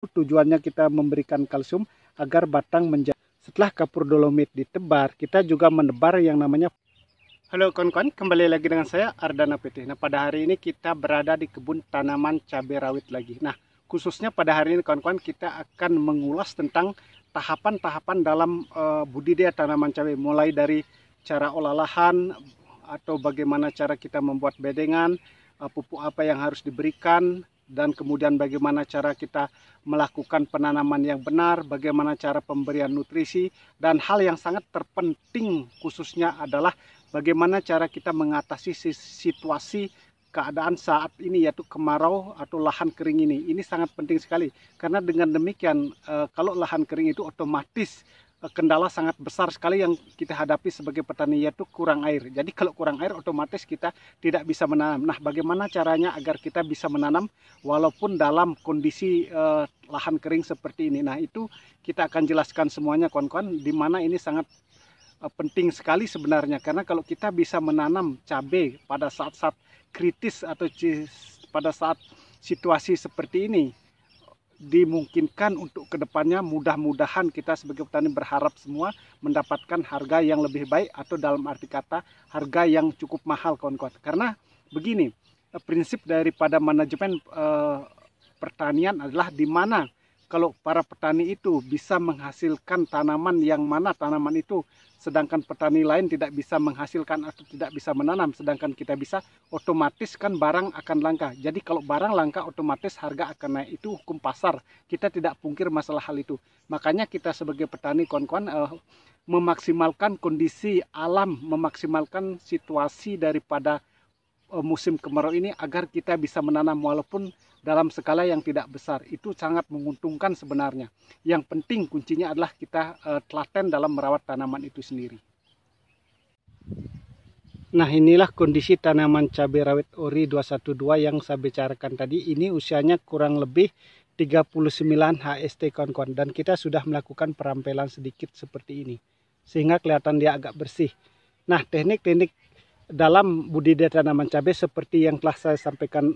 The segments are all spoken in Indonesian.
Tujuannya kita memberikan kalsium agar batang menjadi. Setelah kapur dolomit ditebar, kita juga menebar yang namanya. Halo kawan-kawan, kembali lagi dengan saya Ardana PT. Nah, pada hari ini kita berada di kebun tanaman cabai rawit lagi. Nah, khususnya pada hari ini kawan-kawan kita akan mengulas tentang tahapan-tahapan dalam budidaya tanaman cabai, mulai dari cara olah lahan atau bagaimana cara kita membuat bedengan, pupuk apa yang harus diberikan, dan kemudian bagaimana cara kita melakukan penanaman yang benar, bagaimana cara pemberian nutrisi, dan hal yang sangat terpenting khususnya adalah bagaimana cara kita mengatasi situasi keadaan saat ini, yaitu kemarau atau lahan kering ini. Ini sangat penting sekali, karena dengan demikian kalau lahan kering itu otomatis kendala sangat besar sekali yang kita hadapi sebagai petani, yaitu kurang air. Jadi kalau kurang air otomatis kita tidak bisa menanam. Nah, bagaimana caranya agar kita bisa menanam walaupun dalam kondisi lahan kering seperti ini? Nah, itu kita akan jelaskan semuanya kawan-kawan, di mana ini sangat penting sekali sebenarnya, karena kalau kita bisa menanam cabai pada saat-saat kritis atau pada saat situasi seperti ini, dimungkinkan untuk kedepannya mudah-mudahan kita sebagai petani berharap semua mendapatkan harga yang lebih baik, atau dalam arti kata harga yang cukup mahal kawan-kawan. Karena begini, prinsip daripada manajemen pertanian adalah di mana kalau para petani itu bisa menghasilkan tanaman yang mana tanaman itu, sedangkan petani lain tidak bisa menghasilkan atau tidak bisa menanam, sedangkan kita bisa, otomatis kan barang akan langka. Jadi kalau barang langka otomatis harga akan naik, itu hukum pasar. Kita tidak pungkir masalah hal itu. Makanya kita sebagai petani kawan-kawan memaksimalkan kondisi alam, memaksimalkan situasi daripada musim kemarau ini agar kita bisa menanam walaupun dalam skala yang tidak besar. Itu sangat menguntungkan sebenarnya. Yang penting kuncinya adalah kita telaten dalam merawat tanaman itu sendiri. Nah, inilah kondisi tanaman cabai rawit ori 212 yang saya bicarakan tadi. Ini usianya kurang lebih 39 HST kawan-kawan, dan kita sudah melakukan perampelan sedikit seperti ini sehingga kelihatan dia agak bersih. Nah, teknik-teknik dalam budidaya tanaman cabai seperti yang telah saya sampaikan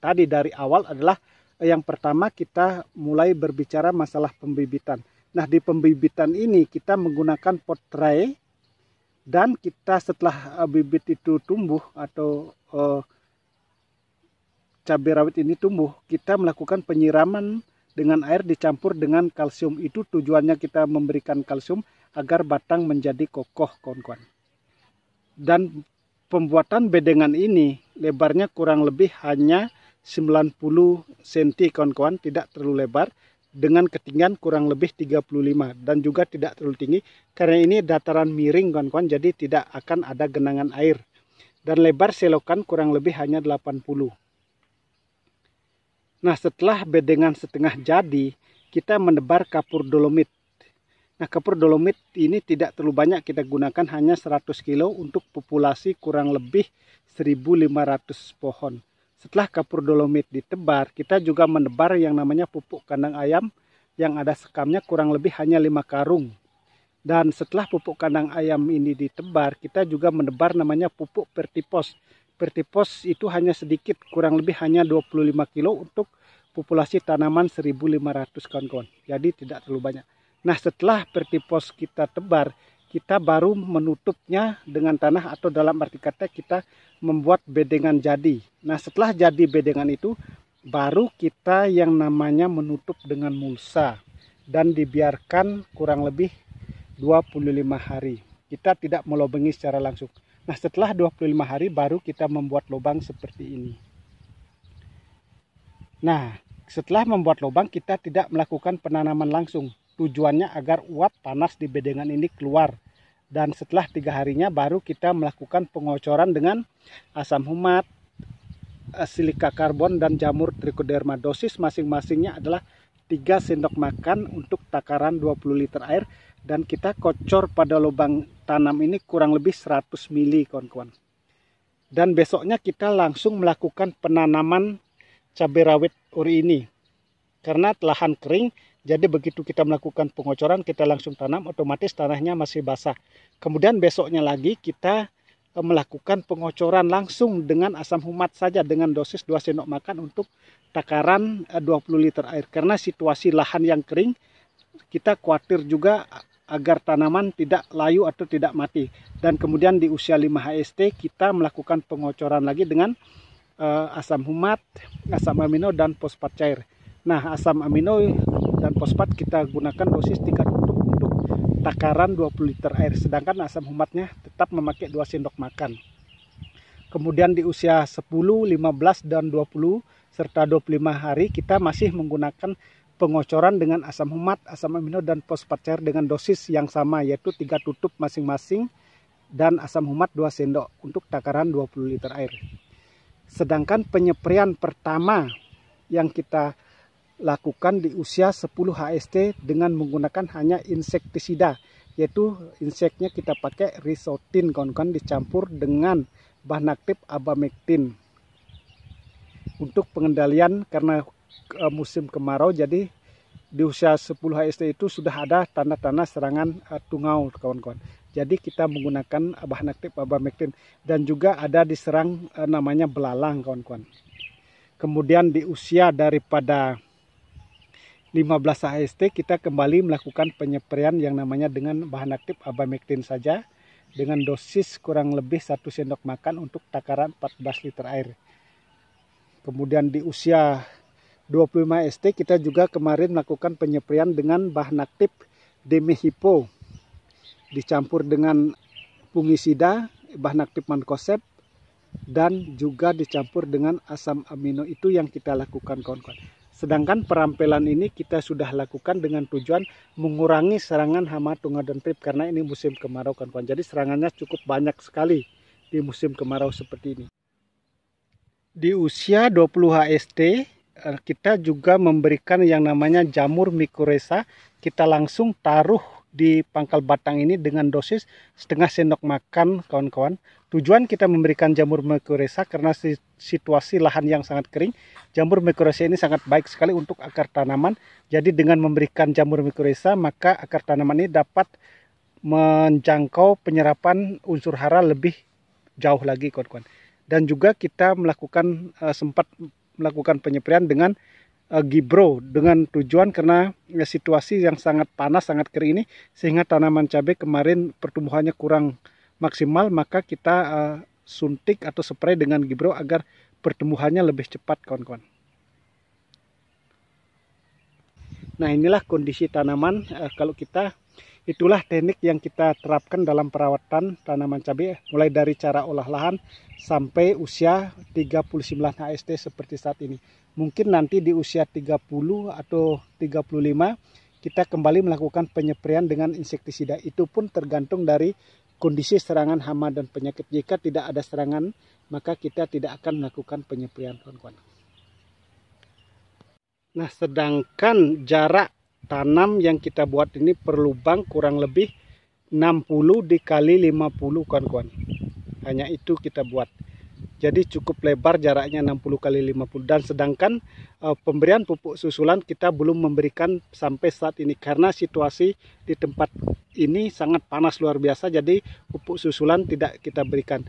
tadi dari awal adalah yang pertama kita mulai berbicara masalah pembibitan. Nah, di pembibitan ini kita menggunakan pot tray, dan kita setelah bibit itu tumbuh atau cabai rawit ini tumbuh, kita melakukan penyiraman dengan air dicampur dengan kalsium. Itu tujuannya kita memberikan kalsium agar batang menjadi kokoh kawan-kawan. Dan pembuatan bedengan ini lebarnya kurang lebih hanya 90 cm kawan-kawan, tidak terlalu lebar, dengan ketinggian kurang lebih 35 dan juga tidak terlalu tinggi karena ini dataran miring kawan-kawan, jadi tidak akan ada genangan air. Dan lebar selokan kurang lebih hanya 80. Nah, setelah bedengan setengah jadi, kita menebar kapur dolomit. Nah, kapur dolomit ini tidak terlalu banyak kita gunakan, hanya 100 kilo untuk populasi kurang lebih 1.500 pohon. Setelah kapur dolomit ditebar, kita juga menebar yang namanya pupuk kandang ayam yang ada sekamnya kurang lebih hanya 5 karung. Dan setelah pupuk kandang ayam ini ditebar, kita juga menebar namanya pupuk Pertipos. Pertipos itu hanya sedikit, kurang lebih hanya 25 kilo untuk populasi tanaman 1.500 kawan-kawan. Jadi tidak terlalu banyak. Nah, setelah Pertipos kita tebar, kita baru menutupnya dengan tanah, atau dalam arti kata kita membuat bedengan jadi. Nah, setelah jadi bedengan itu, baru kita yang namanya menutup dengan mulsa dan dibiarkan kurang lebih 25 hari. Kita tidak melobengi secara langsung. Nah, setelah 25 hari baru kita membuat lubang seperti ini. Nah, setelah membuat lubang kita tidak melakukan penanaman langsung. Tujuannya agar uap panas di bedengan ini keluar. Dan setelah 3 harinya baru kita melakukan pengocoran dengan asam humat, silika karbon, dan jamur trichoderma. Dosis masing-masingnya adalah 3 sendok makan untuk takaran 20 liter air. Dan kita kocor pada lubang tanam ini kurang lebih 100 mili kawan-kawan. Dan besoknya kita langsung melakukan penanaman cabai rawit ori ini. Karena lahan kering, jadi begitu kita melakukan pengocoran, kita langsung tanam, otomatis tanahnya masih basah. Kemudian besoknya lagi kita melakukan pengocoran langsung dengan asam humat saja dengan dosis 2 sendok makan untuk takaran 20 liter air. Karena situasi lahan yang kering, kita khawatir juga agar tanaman tidak layu atau tidak mati. Dan kemudian di usia 5 HST kita melakukan pengocoran lagi dengan asam humat, asam amino, dan fosfat cair. Nah, asam amino dan fosfat kita gunakan dosis 3 tutup untuk takaran 20 liter air, sedangkan asam humatnya tetap memakai 2 sendok makan. Kemudian di usia 10, 15, dan 20 serta 25 hari kita masih menggunakan pengocoran dengan asam humat, asam amino, dan fosfat cair dengan dosis yang sama, yaitu 3 tutup masing-masing, dan asam humat 2 sendok untuk takaran 20 liter air. Sedangkan penyempraian pertama yang kita lakukan di usia 10 HST dengan menggunakan hanya insektisida, yaitu inseknya kita pakai Risotin kawan-kawan dicampur dengan bahan aktif abamectin untuk pengendalian karena musim kemarau. Jadi di usia 10 HST itu sudah ada tanda-tanda serangan tungau kawan-kawan. Jadi kita menggunakan bahan aktif abamectin, dan juga ada diserang namanya belalang kawan-kawan. Kemudian di usia daripada 15 HST kita kembali melakukan penyempraian yang namanya dengan bahan aktif abamectin saja dengan dosis kurang lebih 1 sendok makan untuk takaran 14 liter air. Kemudian di usia 25 HST kita juga kemarin melakukan penyempraian dengan bahan aktif Demihipo dicampur dengan fungisida, bahan aktif mancozeb, dan juga dicampur dengan asam amino. Itu yang kita lakukan kawan-kawan. Sedangkan perampelan ini kita sudah lakukan dengan tujuan mengurangi serangan hama tungau dan pip karena ini musim kemarau kawan-kawan. Jadi serangannya cukup banyak sekali di musim kemarau seperti ini. Di usia 20 HST kita juga memberikan yang namanya jamur mikorrhiza. Kita langsung taruh di pangkal batang ini dengan dosis setengah sendok makan kawan-kawan. Tujuan kita memberikan jamur mikorrhiza karena situasi lahan yang sangat kering. Jamur mikorrhiza ini sangat baik sekali untuk akar tanaman. Jadi dengan memberikan jamur mikorrhiza maka akar tanaman ini dapat menjangkau penyerapan unsur hara lebih jauh lagi kawan-kawan. Dan juga kita sempat melakukan penyempraian dengan Gibro dengan tujuan karena situasi yang sangat panas, sangat kering ini sehingga tanaman cabai kemarin pertumbuhannya kurang maksimal, maka kita suntik atau spray dengan Gibro agar pertumbuhannya lebih cepat kawan-kawan. Nah, inilah kondisi tanaman kalau kita, itulah teknik yang kita terapkan dalam perawatan tanaman cabai mulai dari cara olah lahan sampai usia 39 HST seperti saat ini. Mungkin nanti di usia 30 atau 35 kita kembali melakukan penyempraian dengan insektisida. Itu pun tergantung dari kondisi serangan hama dan penyakit. Jika tidak ada serangan maka kita tidak akan melakukan penyempraian kawan-kawan. Nah, sedangkan jarak tanam yang kita buat ini per lubang kurang lebih 60 dikali 50 kawan-kawan. Hanya itu kita buat. Jadi cukup lebar jaraknya 60 kali 50. Dan sedangkan pemberian pupuk susulan kita belum memberikan sampai saat ini karena situasi di tempat ini sangat panas luar biasa. Jadi pupuk susulan tidak kita berikan.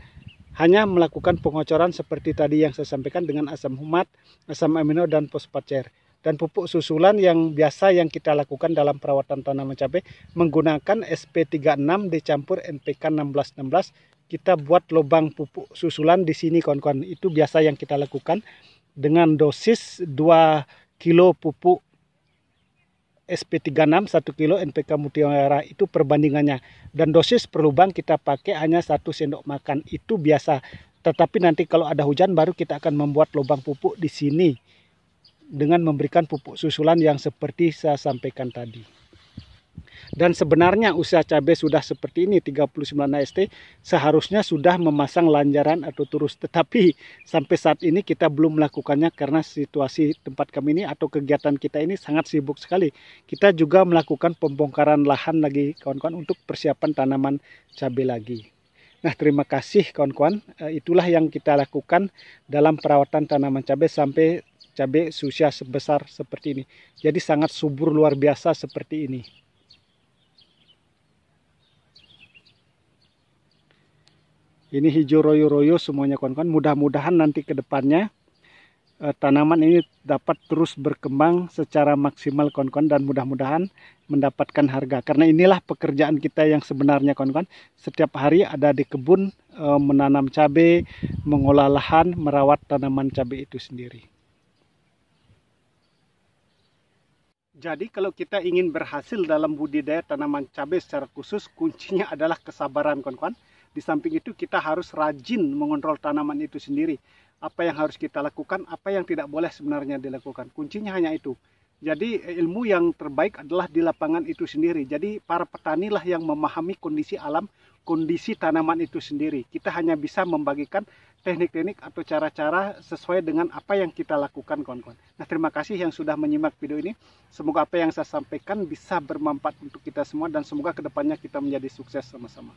Hanya melakukan pengocoran seperti tadi yang saya sampaikan dengan asam humat, asam amino, dan fosfat cair. Dan pupuk susulan yang biasa yang kita lakukan dalam perawatan tanaman cabai menggunakan SP36 dicampur NPK 1616. Kita buat lubang pupuk susulan di sini kawan-kawan. Itu biasa yang kita lakukan dengan dosis 2 kilo pupuk SP36, 1 kilo NPK Mutiara, itu perbandingannya. Dan dosis per lubang kita pakai hanya 1 sendok makan. Itu biasa. Tetapi nanti kalau ada hujan baru kita akan membuat lubang pupuk di sini dengan memberikan pupuk susulan yang seperti saya sampaikan tadi. Dan sebenarnya usia cabai sudah seperti ini 39 HST seharusnya sudah memasang lanjaran atau turus, tetapi sampai saat ini kita belum melakukannya karena situasi tempat kami ini atau kegiatan kita ini sangat sibuk sekali. Kita juga melakukan pembongkaran lahan lagi kawan-kawan untuk persiapan tanaman cabai lagi. Nah, terima kasih kawan-kawan, itulah yang kita lakukan dalam perawatan tanaman cabai sampai cabai usia sebesar seperti ini. Jadi sangat subur luar biasa seperti ini. Ini hijau royo-royo semuanya kawan-kawan. Mudah-mudahan nanti ke depannya tanaman ini dapat terus berkembang secara maksimal kawan-kawan, dan mudah-mudahan mendapatkan harga. Karena inilah pekerjaan kita yang sebenarnya kawan-kawan. Setiap hari ada di kebun menanam cabai, mengolah lahan, merawat tanaman cabai itu sendiri. Jadi kalau kita ingin berhasil dalam budidaya tanaman cabai secara khusus, kuncinya adalah kesabaran kawan-kawan. Di samping itu kita harus rajin mengontrol tanaman itu sendiri. Apa yang harus kita lakukan, apa yang tidak boleh sebenarnya dilakukan. Kuncinya hanya itu. Jadi ilmu yang terbaik adalah di lapangan itu sendiri. Jadi para petani lah yang memahami kondisi alam, kondisi tanaman itu sendiri. Kita hanya bisa membagikan teknik-teknik atau cara-cara sesuai dengan apa yang kita lakukan kawan-kawan. Nah, terima kasih yang sudah menyimak video ini. Semoga apa yang saya sampaikan bisa bermanfaat untuk kita semua, dan semoga kedepannya kita menjadi sukses sama-sama.